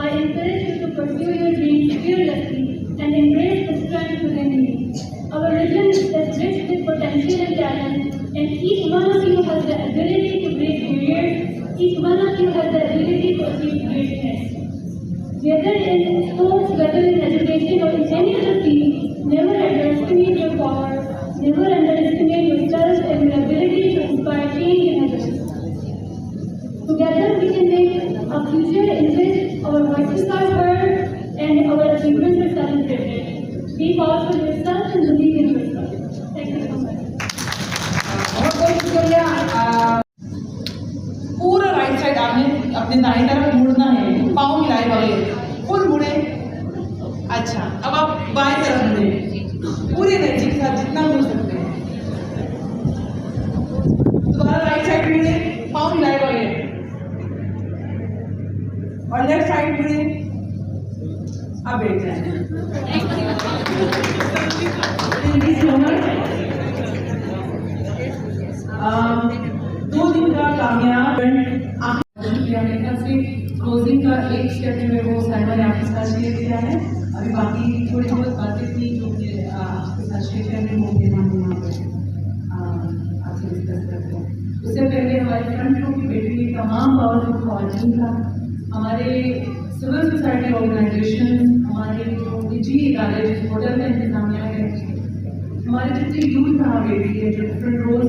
I encourage you to pursue your dreams fearlessly and embrace the strength within you. Our region is rich with potential and talent, and each one of you has the ability to break barriers. Each one of you has the ability to achieve greatness. Whether in sports, whether in education, or in any other field, never underestimate your power. Never underestimate yourself and your ability to inspire change in others. Together we can make a future in which our voices are heard and our achievements are celebrated. Be powerful yourself and believe in yourself. Thank you so much. बहुत शुक्रिया. पूरा right side आपने अपने दाएं तरफ मुड़ना है, पाँव मिलाए बगैर फुल मुड़े. अच्छा, अब आप बाएं तरफ मुड़े, पूरी एनर्जी के साथ जितना मुड़ सकते हैं. दोबारा राइट साइड मुड़े, पाँव मिलाए बगैर, और लेफ्ट साइड मुड़े. अब बैठ जाए. Thank you so much. 2 दिन का कामयाब शुक्रिया. मेरे ख्याल से क्लोजिंग का एक स्टेप जो है वो साइमा ने आपके साथ शेयर किया है. अभी बाकी थोड़ी बहुत बातें थी जो कि आपके साथ शेयर करने होंगे हम यहाँ पे आपसे डिस्कस करते हैं. उससे पहले हमारे फ्रंट रो की बैठी हुई तमाम पावरफुल खवातीन का, हमारे सिविल सोसाइटी ऑर्गेनाइजेशन, हमारे जो निजी इदारे जिस होटल में इंतजामिया है, हमारे जितने यूथ यहाँ बैठी है जो डिफरेंट रोल